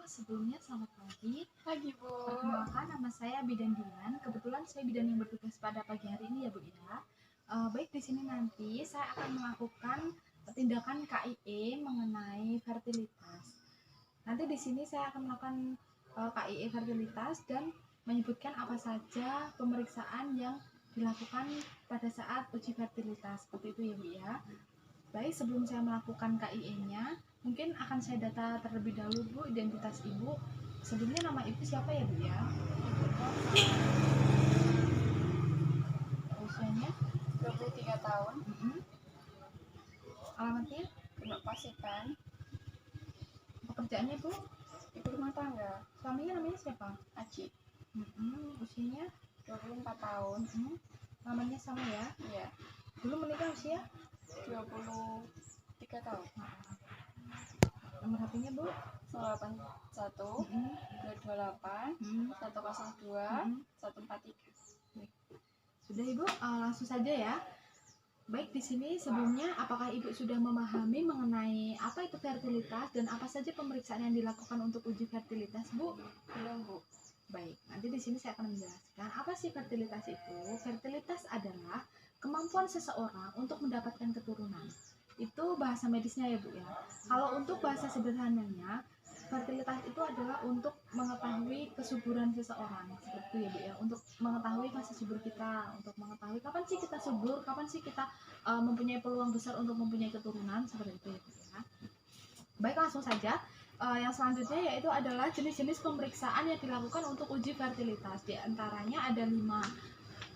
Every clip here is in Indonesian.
sebelumnya selamat pagi. Pagi, Bu. Perkenalkan, nama saya Bidan Dian. Kebetulan saya bidan yang bertugas pada pagi hari ini ya Bu ya. Baik, di sini nanti saya akan melakukan tindakan KIE mengenai fertilitas. Nanti di sini saya akan melakukan KIE fertilitas dan menyebutkan apa saja pemeriksaan yang dilakukan pada saat uji fertilitas. Seperti itu ya Bu ya. Baik, sebelum saya melakukan KIE-nya, mungkin akan saya data terlebih dahulu Bu, identitas Ibu. Sebelumnya nama Ibu siapa ya Bu ya? Usianya? 23 tahun, Alamatnya? Gunung Pasitan, Pekerjaannya Bu? ibu rumah tangga, Suaminya namanya siapa? Aji, Usianya? 24 tahun, Namanya sama ya? iya, Dulu menikah usia? 23 tahun, Nomor HP-nya Bu? 081 228 102 143. Sudah Ibu, langsung saja ya. Baik, di sini sebelumnya apakah Ibu sudah memahami mengenai apa itu fertilitas dan apa saja pemeriksaan yang dilakukan untuk uji fertilitas, Bu? Belum, Bu. Baik, nanti di sini saya akan menjelaskan apa sih fertilitas itu. Fertilitas adalah kemampuan seseorang untuk mendapatkan keturunan. Itu bahasa medisnya ya Bu ya. Kalau untuk bahasa sederhananya, fertilitas itu adalah untuk mengetahui kesuburan seseorang, seperti itu ya Bu ya. Untuk mengetahui masa subur kita, untuk mengetahui kapan sih kita subur, kapan sih kita mempunyai peluang besar untuk mempunyai keturunan, seperti itu ya Bu ya. Baik, langsung saja. Yang selanjutnya yaitu adalah jenis-jenis pemeriksaan yang dilakukan untuk uji fertilitas. Di antaranya ada 5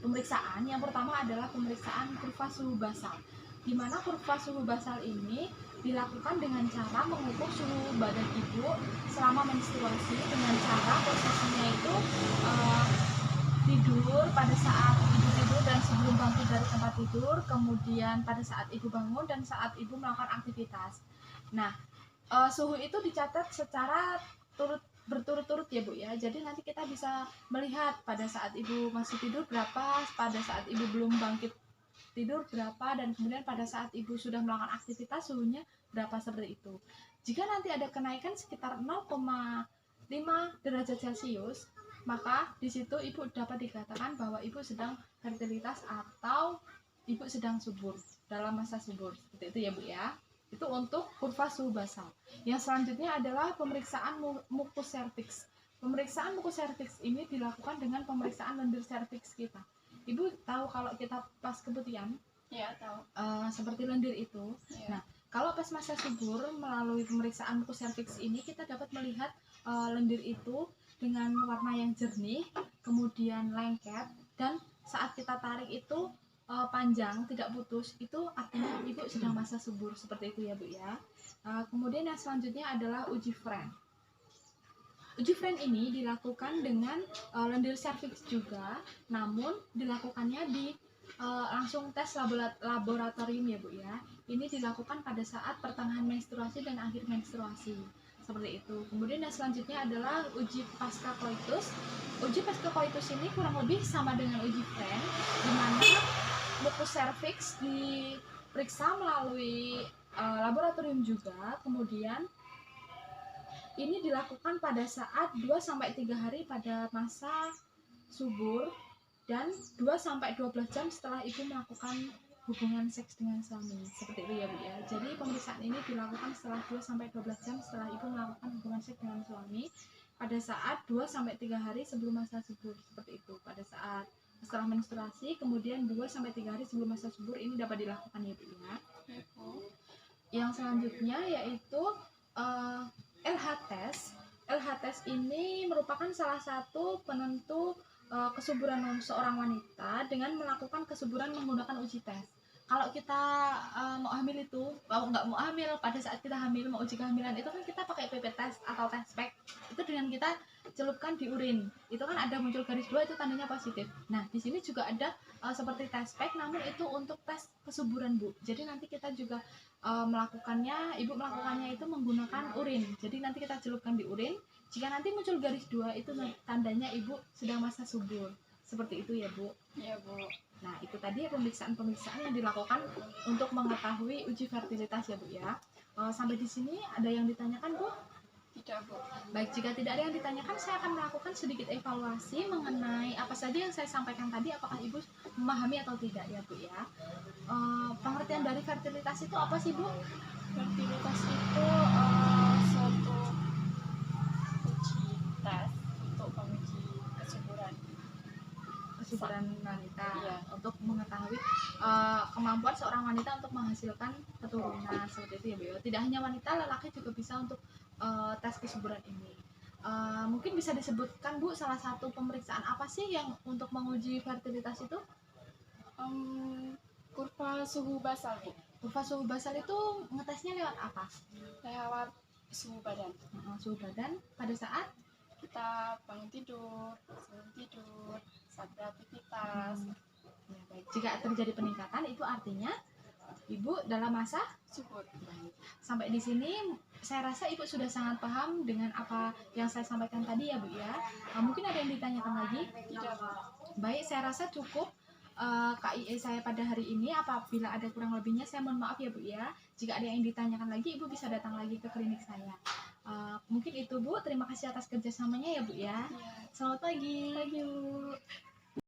pemeriksaan. Yang pertama adalah pemeriksaan kurva suhu basal, di mana kurva suhu basal ini dilakukan dengan cara mengukur suhu badan ibu selama menstruasi dengan cara posisinya itu tidur pada saat ibu tidur dan sebelum bangkit dari tempat tidur, kemudian pada saat ibu bangun dan saat ibu melakukan aktivitas. Nah, suhu itu dicatat secara berturut-turut ya Bu ya. Jadi nanti kita bisa melihat pada saat ibu masih tidur berapa, pada saat ibu belum bangkit tidur berapa, dan kemudian pada saat ibu sudah melakukan aktivitas suhunya berapa, seperti itu. Jika nanti ada kenaikan sekitar 0,5 derajat Celcius, maka di situ ibu dapat dikatakan bahwa ibu sedang fertilitas atau ibu sedang subur, dalam masa subur. Seperti itu ya Bu ya. Itu untuk kurva suhu basal. Yang selanjutnya adalah pemeriksaan mukus serviks. Pemeriksaan mukus serviks ini dilakukan dengan pemeriksaan lendir serviks kita. Ibu tahu kalau kita pas keputihan? Iya, tahu. Seperti lendir itu. Ya. Nah, kalau pas masa subur melalui pemeriksaan mukus serviks ini kita dapat melihat lendir itu dengan warna yang jernih, kemudian lengket, dan saat kita tarik itu panjang, tidak putus, itu artinya ibu sedang masa subur, seperti itu ya Bu ya. Kemudian yang selanjutnya adalah uji Fren. Uji Fren ini dilakukan dengan lendir serviks juga, namun dilakukannya di langsung tes laboratorium ya Bu ya. Ini dilakukan pada saat pertengahan menstruasi dan akhir menstruasi, seperti itu. Kemudian yang selanjutnya adalah uji pasca coitus. Uji pasca coitus ini kurang lebih sama dengan uji Fren, di mana mukus serviks diperiksa melalui laboratorium juga. Kemudian ini dilakukan pada saat 2-3 hari pada masa subur dan 2-12 jam setelah ibu melakukan hubungan seks dengan suami, seperti itu ya Bu ya. Jadi pemeriksaan ini dilakukan setelah 2-12 jam setelah ibu melakukan hubungan seks dengan suami pada saat 2-3 hari sebelum masa subur, seperti itu. Pada saat setelah menstruasi, kemudian 2-3 hari sebelum masa subur, ini dapat dilakukan ya Bu ya. Yang selanjutnya yaitu LH test. LH test ini merupakan salah satu penentu kesuburan seorang wanita dengan melakukan kesuburan menggunakan uji tes. Kalau kita mau hamil itu, nggak mau hamil, pada saat kita hamil mau uji kehamilan itu kan kita pakai PP test atau test pack. Itu dengan kita celupkan di urin. Itu kan ada muncul garis 2, itu tandanya positif. Nah, di sini juga ada seperti test pack, namun itu untuk tes kesuburan Bu. Jadi nanti kita juga ibu melakukannya itu menggunakan urin. Jadi nanti kita celupkan di urin. Jika nanti muncul garis 2, itu tandanya ibu sedang masa subur. Seperti itu ya Bu. Iya, Bu. Nah, itu tadi pemeriksaan-pemeriksaan yang dilakukan untuk mengetahui uji fertilitas ya Bu ya. Sampai di sini ada yang ditanyakan Bu? Tidak, Bu. Baik, jika tidak ada yang ditanyakan, saya akan melakukan sedikit evaluasi mengenai apa saja yang saya sampaikan tadi. Apakah Ibu memahami atau tidak ya Bu ya? Pengertian dari fertilitas itu apa sih Bu? Fertilitas itu suatu uji tes untuk menguji kesuburan wanita, Iya. untuk mengetahui kemampuan seorang wanita untuk menghasilkan keturunan seperti itu ya Bu. Tidak hanya wanita, lelaki juga bisa untuk tes kesuburan ini. Mungkin bisa disebutkan Bu salah satu pemeriksaan apa sih yang untuk menguji fertilitas itu? Kurva suhu basal, Bu. Kurva suhu basal itu ngetesnya lewat apa? Lewat suhu badan. Suhu badan pada saat Kita bangun tidur, sebelum tidur, saat beraktivitas. Ya, baik. Jika terjadi peningkatan itu artinya Ibu dalam masa Subur. baik. Sampai di sini saya rasa Ibu sudah sangat paham dengan apa yang saya sampaikan tadi ya Bu ya. Mungkin ada yang ditanyakan lagi? Tidak, Bu. Baik, saya rasa cukup KIE saya pada hari ini. Apabila ada kurang lebihnya saya mohon maaf ya Bu ya. Jika ada yang ditanyakan lagi, Ibu bisa datang lagi ke klinik saya. Mungkin itu Bu, terima kasih atas kerjasamanya ya Bu ya. Iya. Selamat pagi. Pagi, Bu.